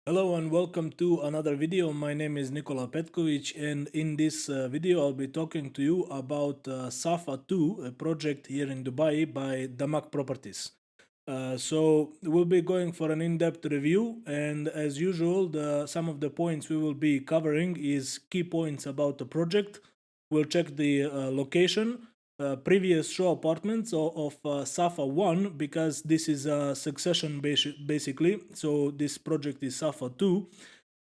Hello and welcome to another video. My name is Nikola Petkovic, and in this video I'll be talking to you about Safa 2, a project here in Dubai by Damac Properties. So we'll be going for an in-depth review, and as usual, some of the points we will be covering is key points about the project. We'll check the location, previous show apartments of Safa 1, because this is a succession basically. So this project is Safa 2.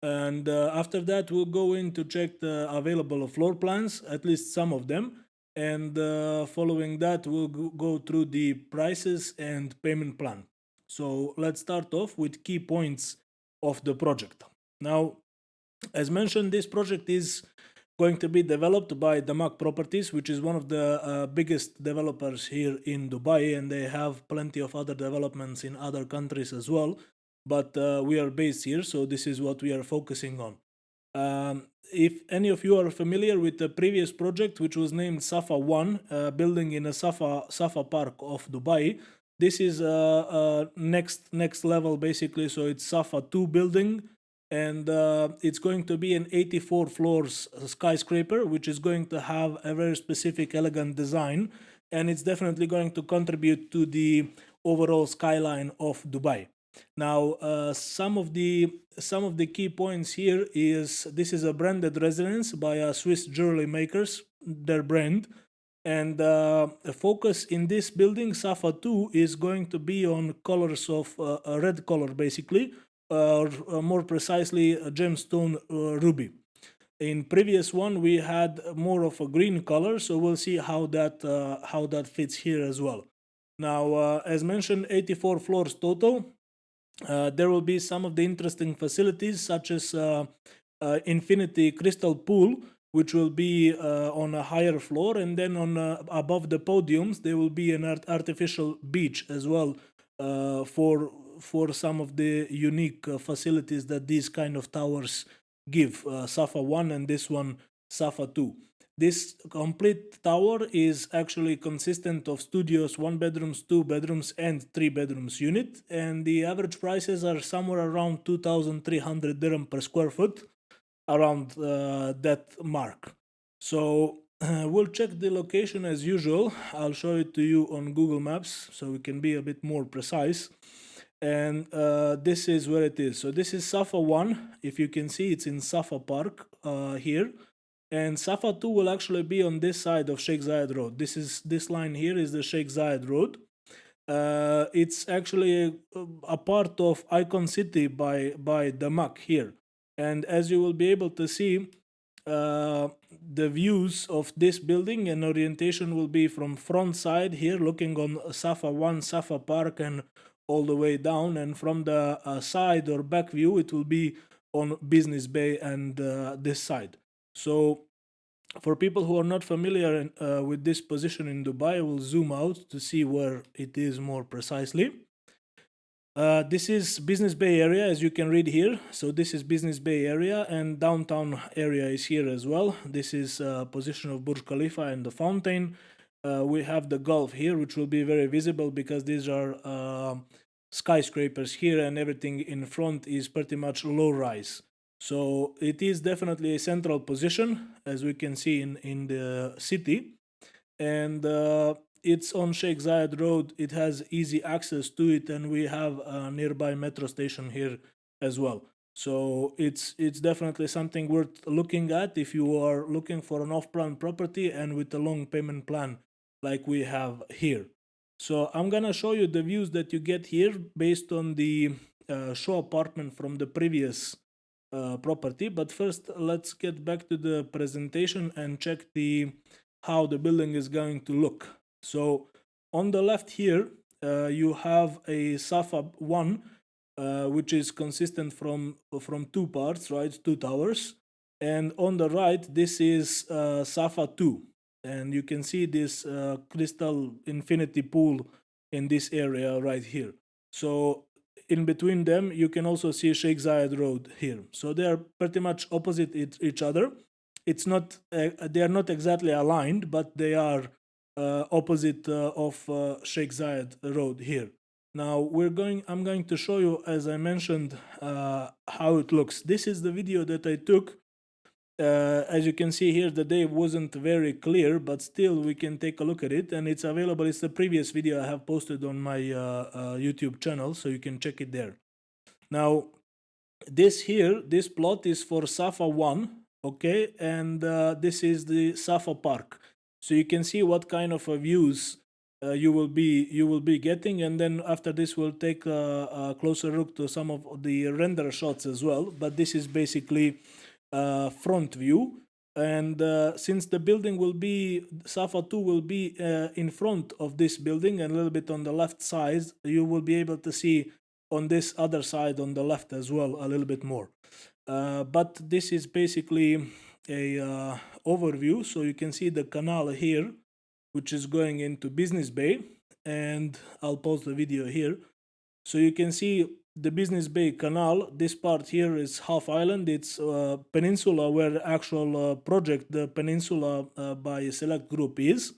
And after that, we'll go in to check the available floor plans, at least some of them. And following that, we'll go through the prices and payment plan. So let's start off with key points of the project. Now, as mentioned, this project is going to be developed by Damac Properties, which is one of the biggest developers here in Dubai, and they have plenty of other developments in other countries as well. But we are based here, so this is what we are focusing on. If any of you are familiar with the previous project, which was named Safa 1, building in a Safa Park of Dubai, this is next level basically. So it's Safa 2 building, and it's going to be an 84 floors skyscraper, which is going to have a very specific, elegant design, and it's definitely going to contribute to the overall skyline of Dubai. Now, some of the key points here is this is a branded residence by Swiss jewelry makers, their brand, and the focus in this building, Safa 2, is going to be on colors of a red color, basically, or more precisely, a gemstone ruby. In previous one, we had more of a green color, so we'll see how that fits here as well. Now, as mentioned, 84 floors total. There will be some of the interesting facilities, such as infinity crystal pool, which will be on a higher floor, and then on above the podiums there will be an artificial beach as well, for some of the unique facilities that these kind of towers give. Safa 1 and this one, Safa 2. This complete tower is actually consistent of studios, 1 bedrooms, 2 bedrooms, and 3 bedrooms unit, and the average prices are somewhere around 2,300 dirham per square foot, around that mark. So we'll check the location as usual. I'll show it to you on Google Maps so we can be a bit more precise. And this is where it is. So this is Safa 1. If you can see, it's in Safa Park here. And Safa 2 will actually be on this side of Sheikh Zayed Road. This line here is the Sheikh Zayed Road. It's actually a part of Icon City by Damac here. And as you will be able to see, the views of this building and orientation will be from front side here, looking on Safa 1, Safa Park, and all the way down. And from the side or back view, it will be on Business Bay and this side. So for people who are not familiar with this position in Dubai, I will zoom out to see where it is more precisely. This is Business Bay area, as you can read here. So this is Business Bay area, and downtown area is here as well. This is position of Burj Khalifa and the fountain. We have the Gulf here, which will be very visible because these are skyscrapers here, and everything in front is pretty much low rise. So it is definitely a central position, as we can see in the city, and it's on Sheikh Zayed Road. It has easy access to it, and we have a nearby metro station here as well. So it's definitely something worth looking at if you are looking for an off-plan property and with a long payment plan like we have here. So I'm gonna show you the views that you get here based on the show apartment from the previous property. But first, let's get back to the presentation and check the how the building is going to look. So on the left here, you have a Safa 1, which is consistent from two parts, right? Two towers. And on the right, this is Safa 2. And you can see this crystal infinity pool in this area right here. So in between them, you can also see Sheikh Zayed Road here. So they are pretty much opposite each other. It's not they are not exactly aligned, but they are opposite of Sheikh Zayed Road here. Now I'm going to show you, as I mentioned, how it looks. This is the video that I took. As you can see here, the day wasn't very clear, but still we can take a look at it, and it's available. It's the previous video I have posted on my YouTube channel, so you can check it there. Now, this plot is for Safa 1, okay, and this is the Safa Park. So you can see what kind of views you will be getting, and then after this we'll take a closer look to some of the render shots as well. But this is basically front view, and since the building will be Safa 2 will be in front of this building and a little bit on the left side, you will be able to see on this other side on the left as well a little bit more. But this is basically a overview, so you can see the canal here, which is going into Business Bay, and I'll pause the video here. So you can see the Business Bay Canal. This part here is half island. It's peninsula where actual project, the peninsula by Select Group is.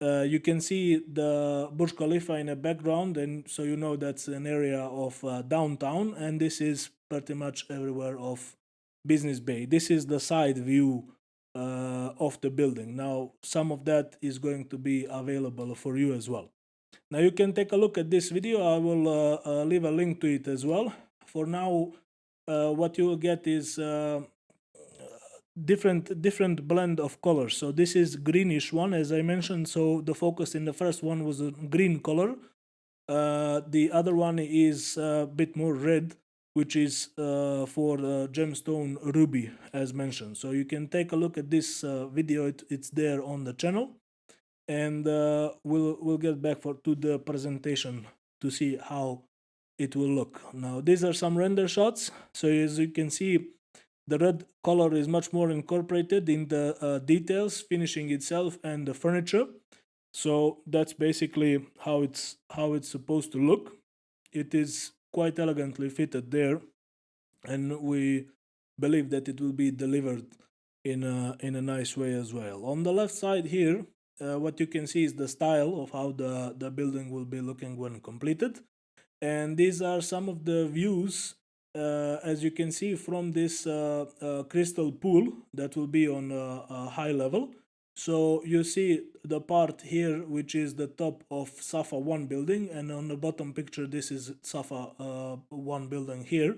You can see the Burj Khalifa in the background, and so you know that's an area of downtown, and this is pretty much everywhere of Business Bay. This is the side view of the building. Now, some of that is going to be available for you as well. Now you can take a look at this video. I will leave a link to it as well. For now, what you will get is different blend of colors. So this is greenish one, as I mentioned. So the focus in the first one was a green color. The other one is a bit more red, which is for gemstone ruby, as mentioned. So you can take a look at this video. It's there on the channel, and we'll get back to the presentation to see how it will look. Now these are some render shots. So as you can see, the red color is much more incorporated in the details, finishing itself, and the furniture. So that's basically how it's supposed to look. It is quite elegantly fitted there, and we believe that it will be delivered in a nice way as well. On the left side here, what you can see is the style of how the building will be looking when completed, and these are some of the views, as you can see, from this crystal pool that will be on a high level. So you see the part here, which is the top of Safa 1 building, and on the bottom picture this is Safa 1 building here,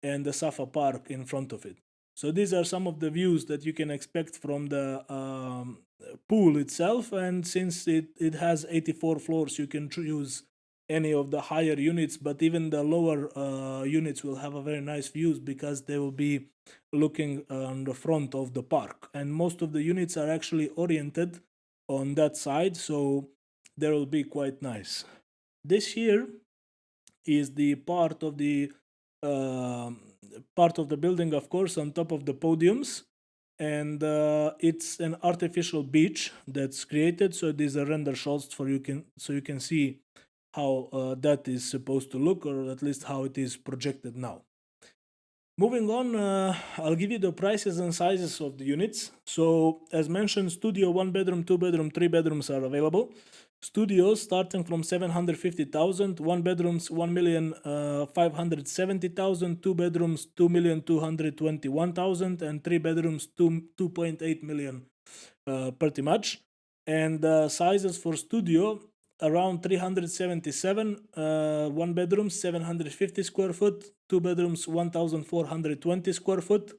and the Safa Park in front of it. So these are some of the views that you can expect from the pool itself, and since it has 84 floors, you can choose any of the higher units, but even the lower units will have a very nice views because they will be looking on the front of the park, and most of the units are actually oriented on that side, so they will be quite nice. This here is the part of the building, of course, on top of the podiums, and it's an artificial beach that's created. So these are render shots for you can see how that is supposed to look, or at least how it is projected now. Moving on, I'll give you the prices and sizes of the units. So as mentioned, studio 1 bedroom, 2 bedroom, 3 bedrooms are available. Studios starting from 750,000, 1 bedrooms 1,570,000, 2 bedrooms 2,221,000, and 3 bedrooms 2.8 million, pretty much. And sizes for studio around 377, 1 bedroom 750 square foot, 2 bedrooms 1,420 square foot,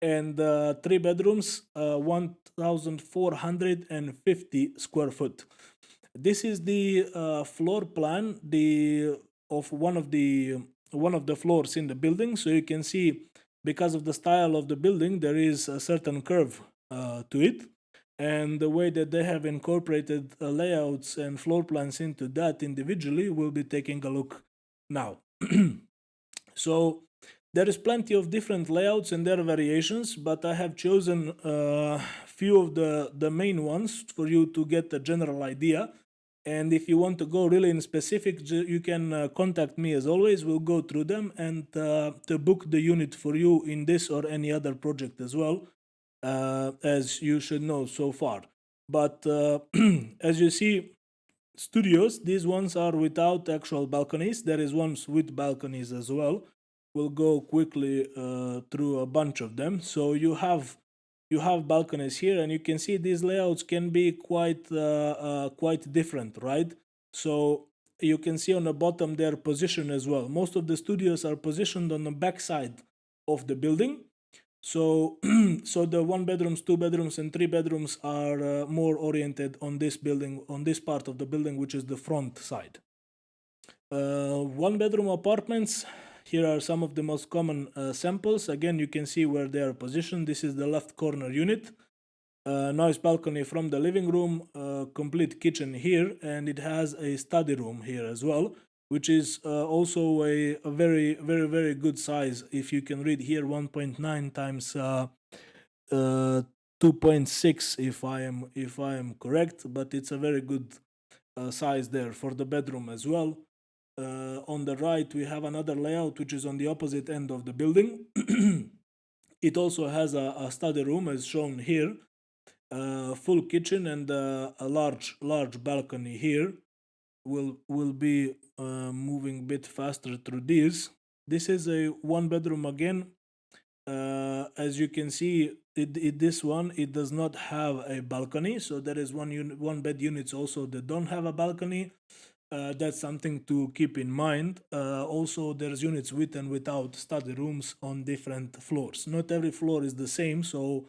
and 3 bedrooms 1,450 square foot. This is the floor plan of one of the floors in the building. So you can see, because of the style of the building, there is a certain curve to it, and the way that they have incorporated layouts and floor plans into that individually, we'll be taking a look now. So there is plenty of different layouts and their variations, but I have chosen a few of the main ones for you to get a general idea. And if you want to go really in specific, you can contact me as always. We'll go through them and to book the unit for you in this or any other project as well, as you should know so far. But as you see, studios, these ones are without actual balconies. There is ones with balconies as well. We'll go quickly through a bunch of them. So you have balconies here, and you can see these layouts can be quite different, right? So you can see on the bottom their position as well. Most of the studios are positioned on the back side of the building. So, so the one bedrooms, two bedrooms, and three bedrooms are more oriented on this building, on this part of the building, which is the front side. One bedroom apartments. Here are some of the most common samples. Again, you can see where they are positioned. This is the left corner unit. Nice balcony from the living room, complete kitchen here, and it has a study room here as well, which is also a very good size. If you can read here, 1.9 times 2.6, if I am correct, but it's a very good size there for the bedroom as well. On the right, we have another layout which is on the opposite end of the building. It also has a study room as shown here, full kitchen and a large balcony here. We'll be moving a bit faster through this. This is a one bedroom again. As you can see, this one it does not have a balcony, so there is one bed units also that don't have a balcony. That's something to keep in mind. Also, there's units with and without study rooms on different floors. Not every floor is the same, so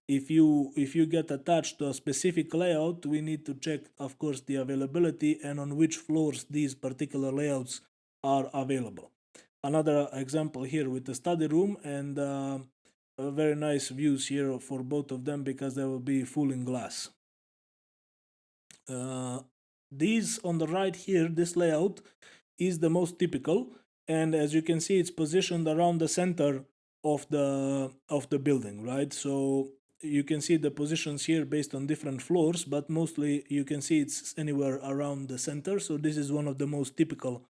if you get attached to a specific layout, we need to check, of course, the availability and on which floors these particular layouts are available. Another example here with the study room, and very nice views here for both of them because they will be full in glass. These on the right here, this layout is the most typical, and as you can see, it's positioned around the center of the building, right? So you can see the positions here based on different floors, but mostly you can see it's anywhere around the center. So this is one of the most typical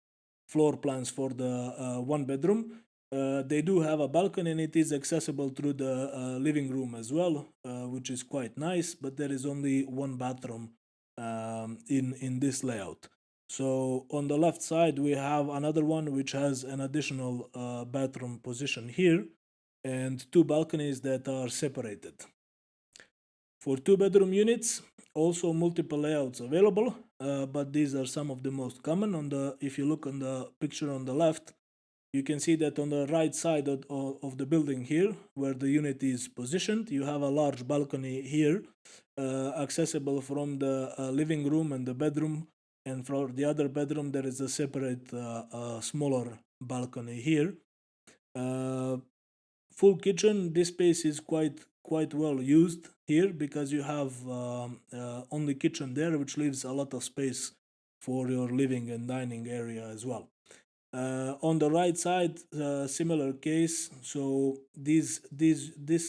floor plans for the one bedroom. They do have a balcony and it is accessible through the living room as well, which is quite nice, but there is only one bathroom in this layout. So on the left side we have another one which has an additional bathroom position here and two balconies that are separated. For two bedroom units, also multiple layouts available, but these are some of the most common. If you look on the picture on the left, you can see that on the right side of the building here, where the unit is positioned, you have a large balcony here, accessible from the living room and the bedroom. And for the other bedroom, there is a separate, smaller balcony here. Full kitchen. This space is quite well used here because you have only kitchen there, which leaves a lot of space for your living and dining area as well. On the right side, similar case. So this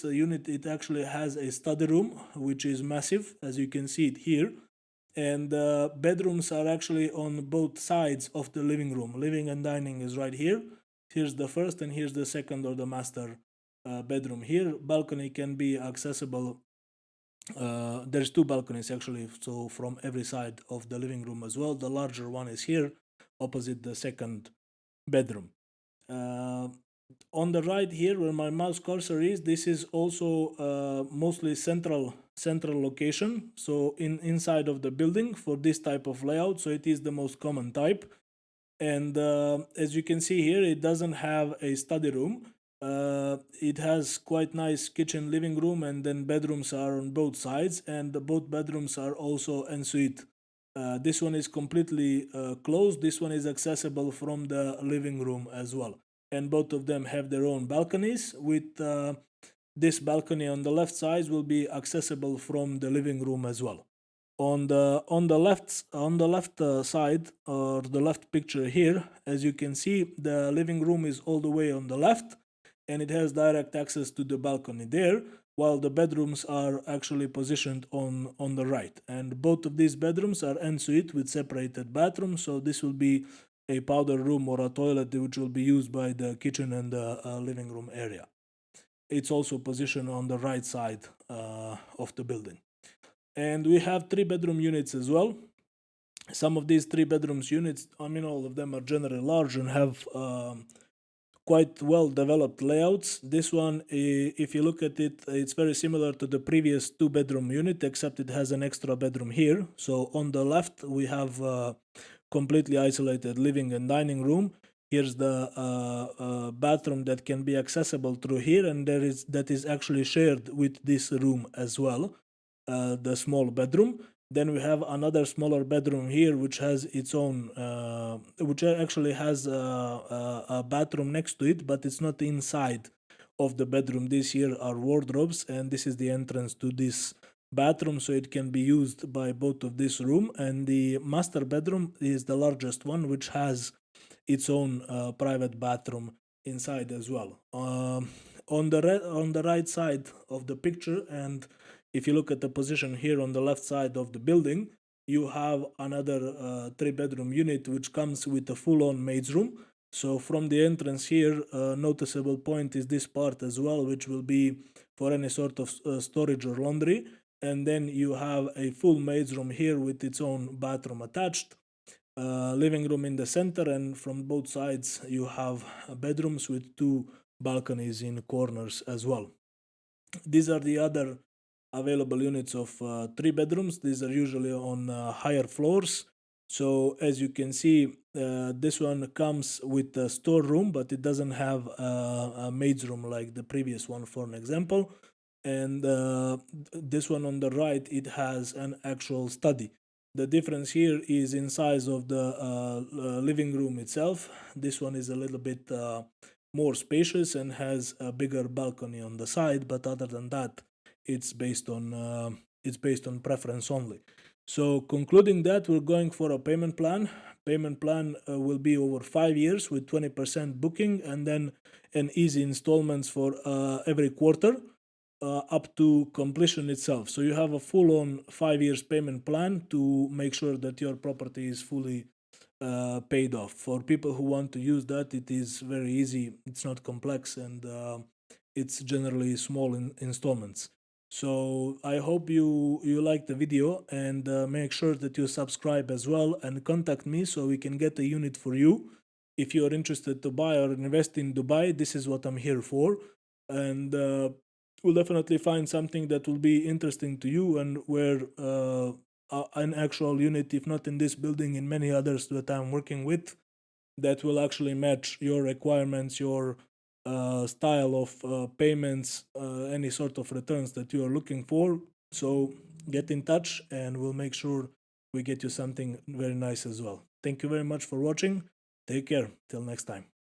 unit, it actually has a study room which is massive, as you can see it here, and bedrooms are actually on both sides of the living room. Living and dining is right here. Here's the first and here's the second, or the master bedroom here. Balcony can be accessible. There's two balconies actually, so from every side of the living room as well. The larger one is here opposite the second bedroom. On the right here where my mouse cursor is, this is also mostly central location, so inside of the building for this type of layout. So it is the most common type, and as you can see here, it doesn't have a study room. It has quite nice kitchen, living room, and then bedrooms are on both sides, and both bedrooms are also ensuite. This one is completely closed. This one is accessible from the living room as well, and both of them have their own balconies. With this balcony on the left side will be accessible from the living room as well. On the left side, or the left picture here, as you can see, the living room is all the way on the left, and it has direct access to the balcony there, while the bedrooms are actually positioned on the right. And both of these bedrooms are ensuite with separated bathrooms, so this will be a powder room or a toilet which will be used by the kitchen and the living room area. It's also positioned on the right side of the building. And we have three bedroom units as well. Some of these three bedrooms units, I mean, all of them are generally large and have quite well developed layouts. This one, if you look at it, it's very similar to the previous two bedroom unit, except it has an extra bedroom here. So on the left, we have completely isolated living and dining room. Here's the bathroom that can be accessible through here, and that is actually shared with this room as well, the small bedroom. Then we have another smaller bedroom here, which has its own, which actually has a bathroom next to it, but it's not inside of the bedroom. These here are wardrobes, and this is the entrance to this bathroom, so it can be used by both of this room. And the master bedroom is the largest one, which has its own private bathroom inside as well. On the right side of the picture, and if you look at the position here on the left side of the building, you have another three-bedroom unit which comes with a full-on maid's room. So from the entrance here, a noticeable point is this part as well, which will be for any sort of storage or laundry. And then you have a full maid's room here with its own bathroom attached, living room in the center, and from both sides you have bedrooms with two balconies in corners as well. These are the other available units of three bedrooms. These are usually on higher floors. So as you can see, this one comes with a storeroom, but it doesn't have a maid's room like the previous one, for an example. And this one on the right, it has an actual study. The difference here is in size of the living room itself. This one is a little bit more spacious and has a bigger balcony on the side, but other than that, it's based on preference only. So concluding that, we're going for a payment plan. Payment plan will be over 5 years with 20% booking, and then an easy installments for every quarter up to completion itself. So you have a full-on 5 years payment plan to make sure that your property is fully paid off. For people who want to use that, it is very easy. It's not complex, and it's generally small installments. So I hope you like the video, and make sure that you subscribe as well and contact me so we can get a unit for you. If you are interested to buy or invest in Dubai, this is what I'm here for, and we'll definitely find something that will be interesting to you, and where an actual unit, if not in this building, in many others that I'm working with, that will actually match your requirements, your style of payments, any sort of returns that you are looking for. So get in touch, and we'll make sure we get you something very nice as well. Thank you very much for watching. Take care. Till next time.